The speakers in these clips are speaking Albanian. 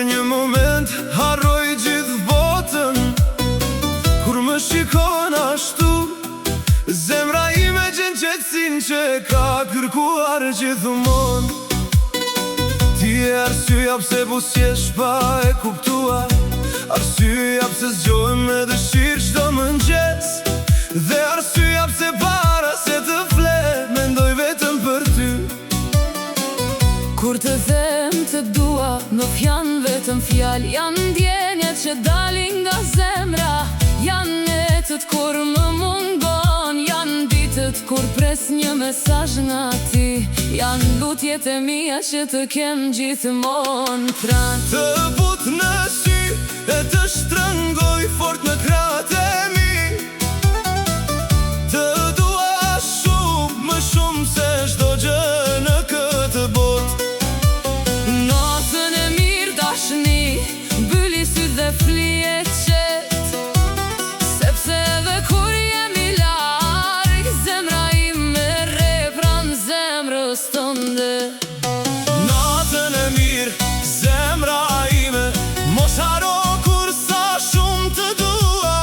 Për një moment harroj gjithë botën, kur më shikon ashtu. Zemra ime gjen qetësinë që ka kërkuar gjithmonë. Ti e arsyeja pse buzëqesh pa e kuptuar, arsyeja pse zgjohem me dëshirë çdo mëngjes, dhe arsyeja pse para se të fle mendoj vetëm për ty. Kur të them të dua, nuk janë vetëm fjalë, janë ndjenjat që dalin nga zemra. Janë netët kur më mungon, janë ditët kur pres një mesazh nga ti. Janë lutjet e mia që të kem gjithmonë pranë. Të but në sy e të shtrëngoj fort në krahët e mi. Të dua shumë, më shumë se çdo gjë në këtë botë. Natën e mirë dashni, mbyli syt dhe flije qet, sepse edhe kur jemi larg, zemra ime rre pranë zemrës tënde. Natën e mirë, zemra ime, mos haro kur sa shumë të dua,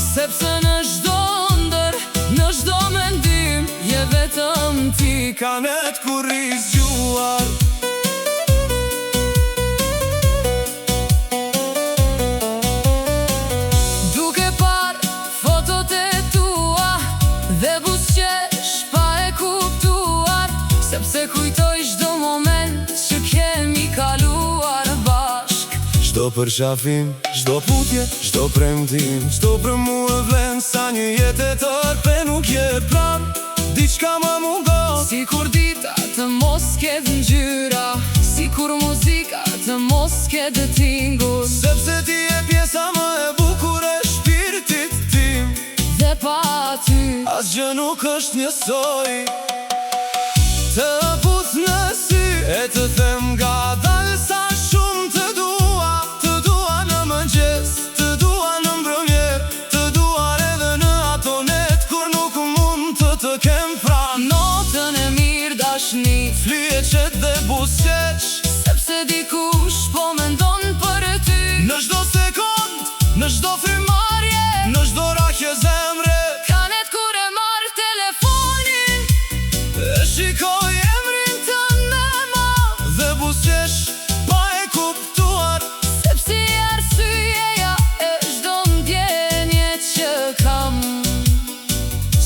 Sepse në çdo ndër, në çdo mendim, je vetëm ti. ka net kur i zgjuar. Duke par fotot e tua dhe buzëqesh pa e kuptuar, sepse kujtoj çdo moment që kemi kaluar bashk. Çdo përshafim, çdo putje, çdo premtim, çdo për mua vlen sa një jetë e tërë nuk je pranë. Diçka më mungon, Sikur dita të mos ketë ngjyra, sikur muzika të mos ketë tingull, sepse ti je pjesa më e bukur e shpirtit tim. dhe pa ty Asgjë nuk është njësoj. Të but në sy e të them ngadalë sa shumë të dua. Të dua në mëngjes, të dua në mbrëmjer, të dua edhe në ato net kur nuk mund të kem pranë. Natën e mirë dashni, Flije qet dhe buzëqesh, sepse dikush po mendon për ty. në çdo sekond, në çdo frymarrje, në çdo rakje zemre, Ka net kur e marr telefonin, e shikoj emrin tënd me ma, dhe buzëqesh pa e kuptuar. sepse arsyeja e çdo ndjenje që kam.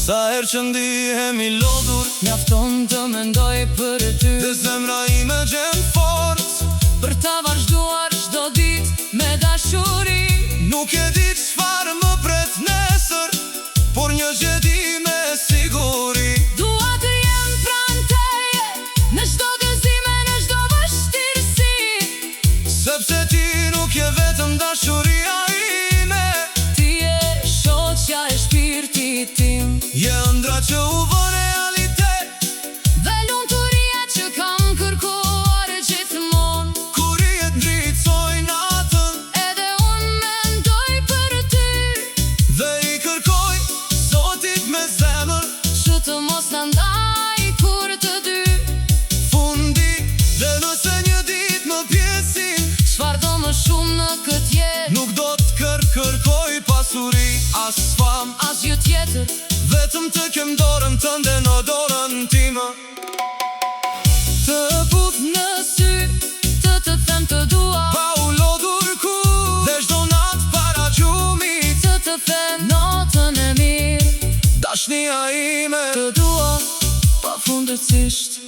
Sa herë që ndihemi lodhur, Mjafton të mendoj për ty, dhe zemra ime gjen fort. për ta vazhduar çdo ditë me dashuri. Nuk e di çfarë më pret nesër, por një gjë di me siguri. Dua të jem pranë teje, në çdo gëzime, në çdo vështirësi, Sepse ti nuk je vetëm dashuria ime, ti je shoqja e shpirtit tim, je ëndra që u vë realitet. dhe lumturia që kam kërkuar gjithmonë. Kur i e drejtoj natën, Edhe unë mendoj për ty, dhe i kërkoj Zotit me zemër që të mos na ndaj kur të dy. fundi. Dhe nëse një ditë më pjesin, Çfarë do më shumë në këtë jetë, nuk do të kërkoj pasuri, as fam, asgjë tjetër. vetëm të kem dorën tënde në dorën time. Të but Në sy, të them të dua, pa u lodhur ku, dhe çdo natë para gjumit, të them natën e mirë, dashnia ime. të dua pafundësisht.